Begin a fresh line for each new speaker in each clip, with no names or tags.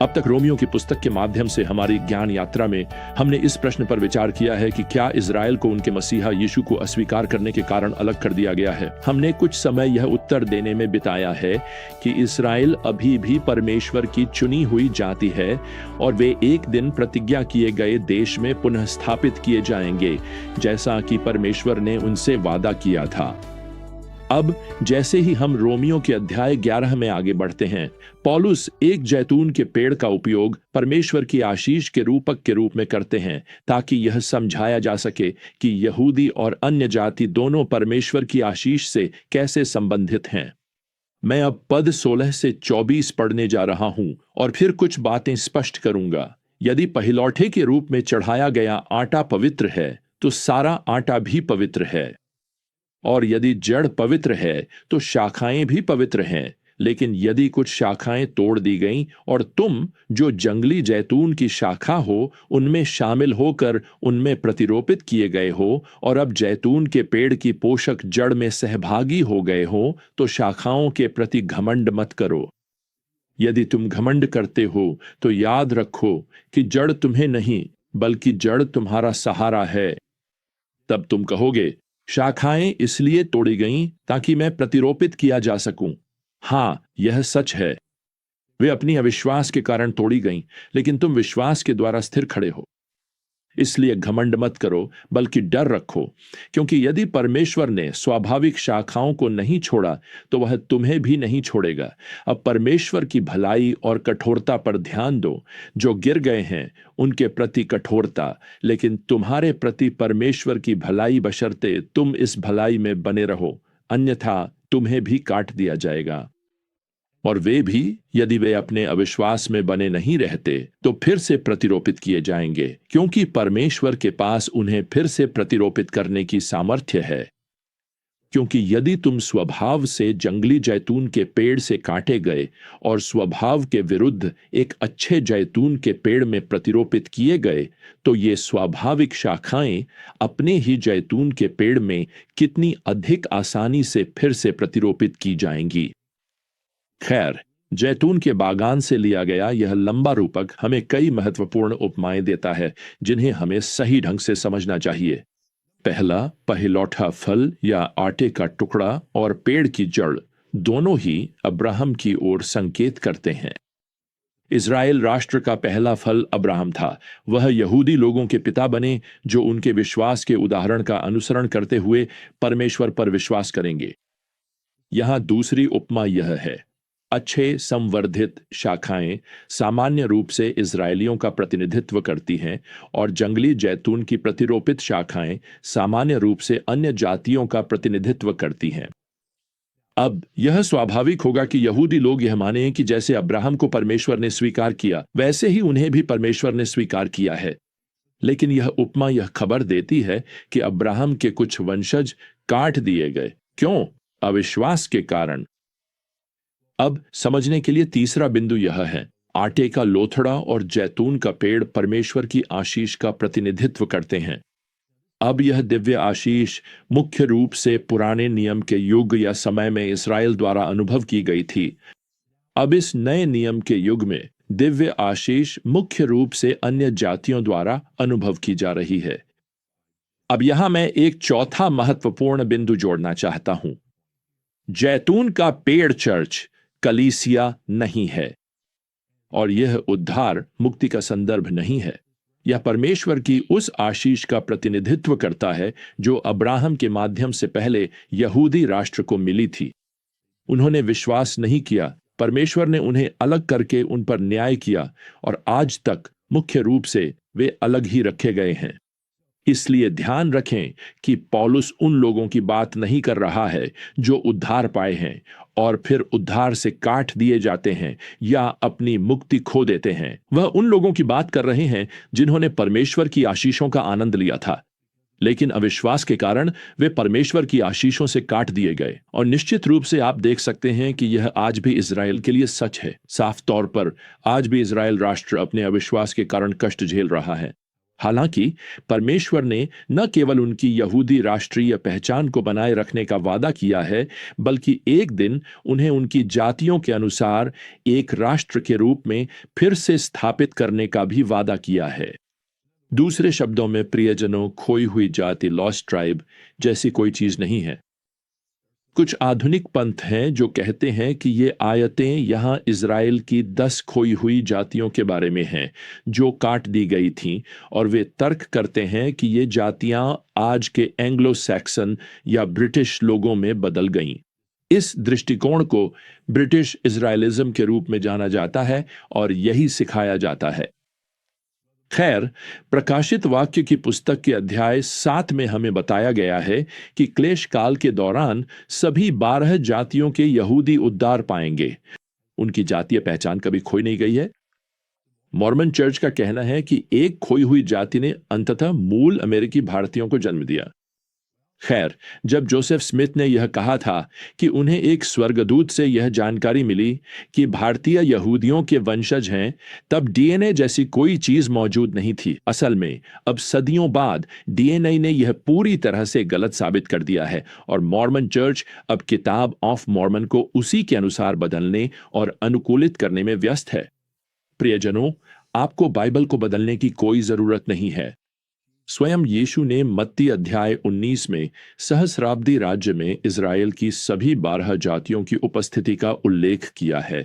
अब तक रोमियो की पुस्तक के माध्यम से हमारी ज्ञान यात्रा में हमने इस प्रश्न पर विचार किया है कि क्या इजराइल को उनके मसीहा यीशु को अस्वीकार करने के कारण अलग कर दिया गया है। हमने कुछ समय यह उत्तर देने में बिताया है कि इजराइल अभी भी परमेश्वर की चुनी हुई जाति है और वे एक दिन प्रतिज्ञा किए गए देश में पुनः स्थापित किए जाएंगे, जैसा कि परमेश्वर ने उनसे वादा किया था। अब जैसे ही हम रोमियो के अध्याय 11 में आगे बढ़ते हैं, पौलुस एक जैतून के पेड़ का उपयोग परमेश्वर की आशीष के रूपक के रूप में करते हैं, ताकि यह समझाया जा सके कि यहूदी और अन्य जाति दोनों परमेश्वर की आशीष से कैसे संबंधित हैं। मैं अब पद 16 से 24 पढ़ने जा रहा हूं और फिर कुछ बातें स्पष्ट करूंगा। यदि पहिलौठे के रूप में चढ़ाया गया आटा पवित्र है, तो सारा आटा भी पवित्र है। और यदि जड़ पवित्र है, तो शाखाएं भी पवित्र हैं। लेकिन यदि कुछ शाखाएं तोड़ दी गईं और तुम जो जंगली जैतून की शाखा हो, उनमें शामिल होकर उनमें प्रतिरोपित किए गए हो और अब जैतून के पेड़ की पोषक जड़ में सहभागी हो गए हो, तो शाखाओं के प्रति घमंड मत करो। यदि तुम घमंड करते हो, तो याद रखो कि जड़ तुम्हें नहीं, बल्कि जड़ तुम्हारा सहारा है। तब तुम कहोगे, शाखाएं इसलिए तोड़ी गईं ताकि मैं प्रतिरोपित किया जा सकूं। हाँ, यह सच है। वे अपनी अविश्वास के कारण तोड़ी गईं, लेकिन तुम विश्वास के द्वारा स्थिर खड़े हो। इसलिए घमंड मत करो, बल्कि डर रखो, क्योंकि यदि परमेश्वर ने स्वाभाविक शाखाओं को नहीं छोड़ा, तो वह तुम्हें भी नहीं छोड़ेगा। अब परमेश्वर की भलाई और कठोरता पर ध्यान दो। जो गिर गए हैं उनके प्रति कठोरता, लेकिन तुम्हारे प्रति परमेश्वर की भलाई, बशर्ते तुम इस भलाई में बने रहो, अन्यथा तुम्हें भी काट दिया जाएगा। और वे भी, यदि वे अपने अविश्वास में बने नहीं रहते, तो फिर से प्रतिरोपित किए जाएंगे, क्योंकि परमेश्वर के पास उन्हें फिर से प्रतिरोपित करने की सामर्थ्य है। क्योंकि यदि तुम स्वभाव से जंगली जैतून के पेड़ से काटे गए और स्वभाव के विरुद्ध एक अच्छे जैतून के पेड़ में प्रतिरोपित किए गए, तो ये स्वाभाविक शाखाएं अपने ही जैतून के पेड़ में कितनी अधिक आसानी से फिर से प्रतिरोपित की जाएंगी। खैर, जैतून के बागान से लिया गया यह लंबा रूपक हमें कई महत्वपूर्ण उपमाएं देता है, जिन्हें हमें सही ढंग से समझना चाहिए। पहला, पहिलौठा फल या आटे का टुकड़ा और पेड़ की जड़ दोनों ही अब्राहम की ओर संकेत करते हैं। इजराइल राष्ट्र का पहला फल अब्राहम था। वह यहूदी लोगों के पिता बने, जो उनके विश्वास के उदाहरण का अनुसरण करते हुए परमेश्वर पर विश्वास करेंगे। यहां दूसरी उपमा यह है, अच्छे संवर्धित शाखाएं सामान्य रूप से इजरायलियों का प्रतिनिधित्व करती हैं और जंगली जैतून की प्रतिरोपित शाखाएं सामान्य रूप से अन्य जातियों का प्रतिनिधित्व करती हैं। अब यह स्वाभाविक होगा कि यहूदी लोग यह माने कि जैसे अब्राहम को परमेश्वर ने स्वीकार किया, वैसे ही उन्हें भी परमेश्वर ने स्वीकार किया है। लेकिन यह उपमा यह खबर देती है कि अब्राहम के कुछ वंशज काट दिए गए। क्यों? अविश्वास के कारण। अब समझने के लिए तीसरा बिंदु यह है, आटे का लोथड़ा और जैतून का पेड़ परमेश्वर की आशीष का प्रतिनिधित्व करते हैं। अब यह दिव्य आशीष मुख्य रूप से पुराने नियम के युग या समय में इस्राएल द्वारा अनुभव की गई थी। अब इस नए नियम के युग में दिव्य आशीष मुख्य रूप से अन्य जातियों द्वारा अनुभव की जा रही है। अब यहां मैं एक चौथा महत्वपूर्ण बिंदु जोड़ना चाहता हूं। जैतून का पेड़ चर्च कलीसिया नहीं है, और यह उद्धार मुक्ति का संदर्भ नहीं है। यह परमेश्वर की उस आशीष का प्रतिनिधित्व करता है जो अब्राहम के माध्यम से पहले यहूदी राष्ट्र को मिली थी। उन्होंने विश्वास नहीं किया, परमेश्वर ने उन्हें अलग करके उन पर न्याय किया, और आज तक मुख्य रूप से वे अलग ही रखे गए हैं। इसलिए ध्यान रखें कि पौलुस उन लोगों की बात नहीं कर रहा है जो उद्धार पाए हैं और फिर उद्धार से काट दिए जाते हैं या अपनी मुक्ति खो देते हैं। वह उन लोगों की बात कर रहे हैं जिन्होंने परमेश्वर की आशीषों का आनंद लिया था, लेकिन अविश्वास के कारण वे परमेश्वर की आशीषों से काट दिए गए। और निश्चित रूप से आप देख सकते हैं कि यह आज भी इजराइल के लिए सच है। साफ तौर पर आज भी इजराइल राष्ट्र अपने अविश्वास के कारण कष्ट झेल रहा है। हालांकि परमेश्वर ने न केवल उनकी यहूदी राष्ट्रीय पहचान को बनाए रखने का वादा किया है, बल्कि एक दिन उन्हें उनकी जातियों के अनुसार एक राष्ट्र के रूप में फिर से स्थापित करने का भी वादा किया है। दूसरे शब्दों में प्रियजनों, खोई हुई जाति, लॉस्ट ट्राइब जैसी कोई चीज नहीं है। कुछ आधुनिक पंथ हैं जो कहते हैं कि ये आयतें यहां इज़राइल की 10 खोई हुई जातियों के बारे में हैं जो काट दी गई थीं, और वे तर्क करते हैं कि ये जातियां आज के एंग्लो सैक्सन या ब्रिटिश लोगों में बदल गईं। इस दृष्टिकोण को ब्रिटिश इज़राइलिज्म के रूप में जाना जाता है और यही सिखाया जाता है। खैर, प्रकाशित वाक्य की पुस्तक के अध्याय 7 में हमें बताया गया है कि क्लेश काल के दौरान सभी 12 जातियों के यहूदी उद्धार पाएंगे। उनकी जातीय पहचान कभी खोई नहीं गई है। मॉर्मन चर्च का कहना है कि एक खोई हुई जाति ने अंततः मूल अमेरिकी भारतीयों को जन्म दिया। खैर, जब जोसेफ स्मिथ ने यह कहा था कि उन्हें एक स्वर्गदूत से यह जानकारी मिली कि भारतीय यहूदियों के वंशज हैं, तब डीएनए जैसी कोई चीज मौजूद नहीं थी। असल में अब सदियों बाद डीएनए ने यह पूरी तरह से गलत साबित कर दिया है और मॉर्मन चर्च अब किताब ऑफ मॉर्मन को उसी के अनुसार बदलने और अनुकूलित करने में व्यस्त है। प्रियजनों, आपको बाइबल को बदलने की कोई जरूरत नहीं है। स्वयं यीशु ने मत्ती अध्याय 19 में सहस्राब्दी राज्य में इज़राइल की सभी 12 जातियों की उपस्थिति का उल्लेख किया है।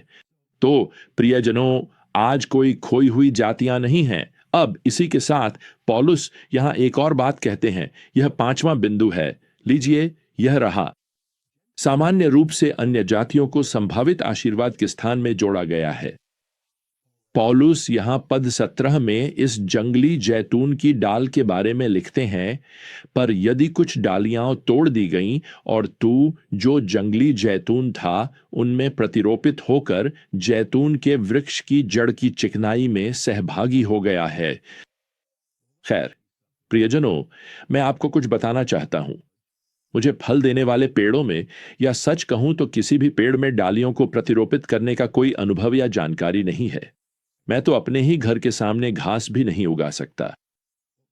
तो प्रियजनों, आज कोई खोई हुई जातियां नहीं हैं। अब इसी के साथ पौलुस यहां एक और बात कहते हैं। यह 5वां बिंदु है। लीजिए, यह रहा। सामान्य रूप से अन्य जातियों को संभावित आशीर्वाद के स्थान में जोड़ा गया है। पौलुस यहां पद 17 में इस जंगली जैतून की डाल के बारे में लिखते हैं, पर यदि कुछ डालियां तोड़ दी गईं और तू जो जंगली जैतून था उनमें प्रतिरोपित होकर जैतून के वृक्ष की जड़ की चिकनाई में सहभागी हो गया है। खैर प्रियजनों, मैं आपको कुछ बताना चाहता हूं। मुझे फल देने वाले पेड़ों में, या सच कहूं तो किसी भी पेड़ में डालियों को प्रतिरोपित करने का कोई अनुभव या जानकारी नहीं है। मैं तो अपने ही घर के सामने घास भी नहीं उगा सकता।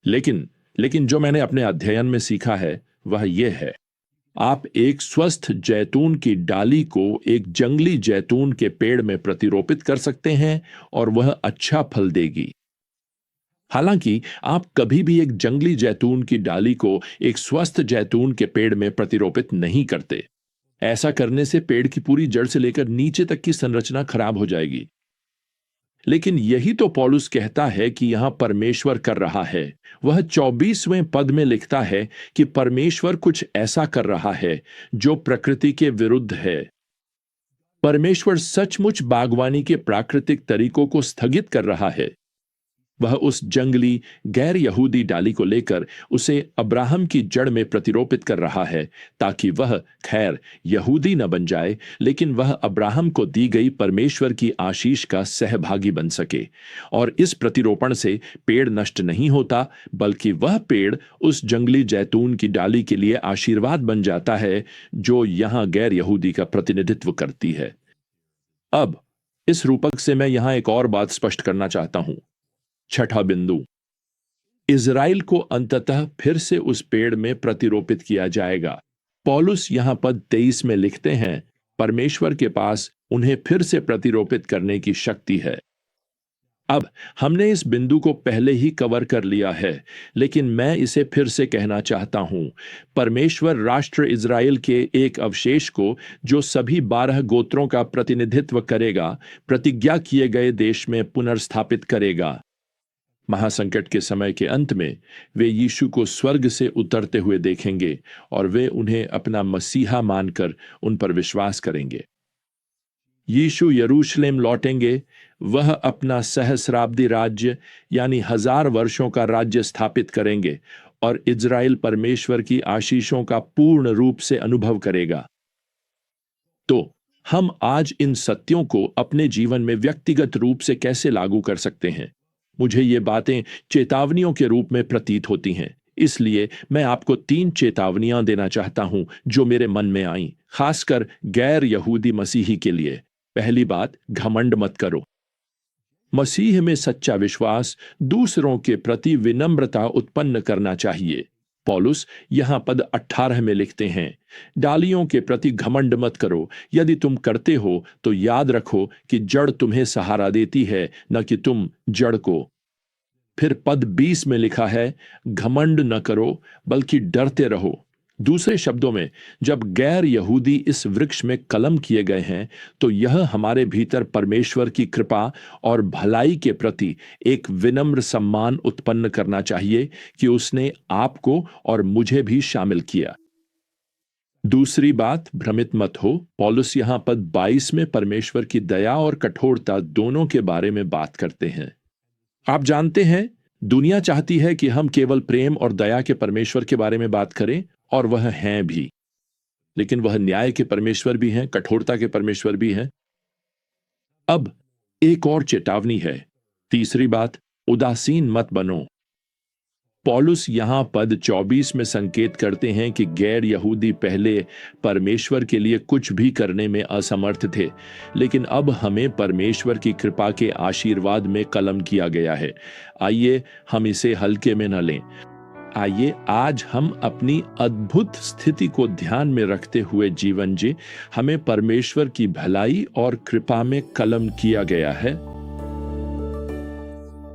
लेकिन जो मैंने अपने अध्ययन में सीखा है वह यह है, आप एक स्वस्थ जैतून की डाली को एक जंगली जैतून के पेड़ में प्रतिरोपित कर सकते हैं और वह अच्छा फल देगी। हालांकि आप कभी भी एक जंगली जैतून की डाली को एक स्वस्थ जैतून के पेड़ में प्रतिरोपित नहीं करते। ऐसा करने से पेड़ की पूरी जड़ से लेकर नीचे तक की संरचना खराब हो जाएगी। लेकिन यही तो पौलुस कहता है कि यहां परमेश्वर कर रहा है। वह 24वें पद में लिखता है कि परमेश्वर कुछ ऐसा कर रहा है जो प्रकृति के विरुद्ध है। परमेश्वर सचमुच बागवानी के प्राकृतिक तरीकों को स्थगित कर रहा है। वह उस जंगली गैर यहूदी डाली को लेकर उसे अब्राहम की जड़ में प्रतिरोपित कर रहा है, ताकि वह खैर यहूदी न बन जाए, लेकिन वह अब्राहम को दी गई परमेश्वर की आशीष का सहभागी बन सके। और इस प्रतिरोपण से पेड़ नष्ट नहीं होता, बल्कि वह पेड़ उस जंगली जैतून की डाली के लिए आशीर्वाद बन जाता है जो यहां गैर यहूदी का प्रतिनिधित्व करती है। अब इस रूपक से मैं यहां एक और बात स्पष्ट करना चाहता हूं। छठा बिंदु, इज़राइल को अंततः फिर से उस पेड़ में प्रतिरोपित किया जाएगा। पौलुस यहां पद 23 में लिखते हैं, परमेश्वर के पास उन्हें फिर से प्रतिरोपित करने की शक्ति है। अब हमने इस बिंदु को पहले ही कवर कर लिया है, लेकिन मैं इसे फिर से कहना चाहता हूं। परमेश्वर राष्ट्र इज़राइल के एक अवशेष को, जो सभी 12 गोत्रों का प्रतिनिधित्व करेगा, प्रतिज्ञा किए गए देश में पुनर्स्थापित करेगा। महासंकट के समय के अंत में वे यीशु को स्वर्ग से उतरते हुए देखेंगे और वे उन्हें अपना मसीहा मानकर उन पर विश्वास करेंगे। यीशु यरूशलेम लौटेंगे। वह अपना सहस्राब्दी राज्य यानी 1000 वर्षों का राज्य स्थापित करेंगे और इज़राइल परमेश्वर की आशीषों का पूर्ण रूप से अनुभव करेगा। तो हम आज इन सत्यों को अपने जीवन में व्यक्तिगत रूप से कैसे लागू कर सकते हैं? मुझे ये बातें चेतावनियों के रूप में प्रतीत होती हैं, इसलिए मैं आपको 3 चेतावनियां देना चाहता हूं जो मेरे मन में आईं, खासकर गैर यहूदी मसीही के लिए। पहली बात, घमंड मत करो। मसीह में सच्चा विश्वास दूसरों के प्रति विनम्रता उत्पन्न करना चाहिए। पौलुस यहां पद 18 में लिखते हैं, डालियों के प्रति घमंड मत करो, यदि तुम करते हो तो याद रखो कि जड़ तुम्हें सहारा देती है, न कि तुम जड़ को। फिर पद 20 में लिखा है, घमंड न करो बल्कि डरते रहो। दूसरे शब्दों में, जब गैर यहूदी इस वृक्ष में कलम किए गए हैं तो यह हमारे भीतर परमेश्वर की कृपा और भलाई के प्रति एक विनम्र सम्मान उत्पन्न करना चाहिए कि उसने आपको और मुझे भी शामिल किया। दूसरी बात, भ्रमित मत हो। पौलुस यहां पद 22 में परमेश्वर की दया और कठोरता दोनों के बारे में बात करते हैं। आप जानते हैं, दुनिया चाहती है कि हम केवल प्रेम और दया के परमेश्वर के बारे में बात करें, और वह हैं भी, लेकिन वह न्याय के परमेश्वर भी हैं, कठोरता के परमेश्वर भी हैं। अब एक और चेतावनी है। तीसरी बात, उदासीन मत बनो। पौलुस यहां पद 24 में संकेत करते हैं कि गैर यहूदी पहले परमेश्वर के लिए कुछ भी करने में असमर्थ थे, लेकिन अब हमें परमेश्वर की कृपा के आशीर्वाद में कलम किया गया है। आइए हम इसे हल्के में न लें। आइए आज हम अपनी अद्भुत स्थिति को ध्यान में रखते हुए जीवन जी। हमें परमेश्वर की भलाई और कृपा में कलम किया गया है।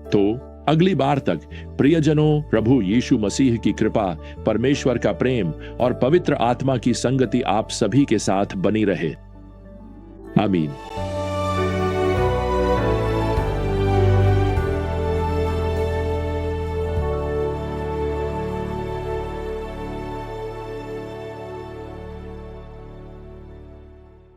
तो अगली बार तक प्रियजनों, प्रभु यीशु मसीह की कृपा, परमेश्वर का प्रेम और पवित्र आत्मा की संगति आप सभी के साथ बनी रहे। आमीन।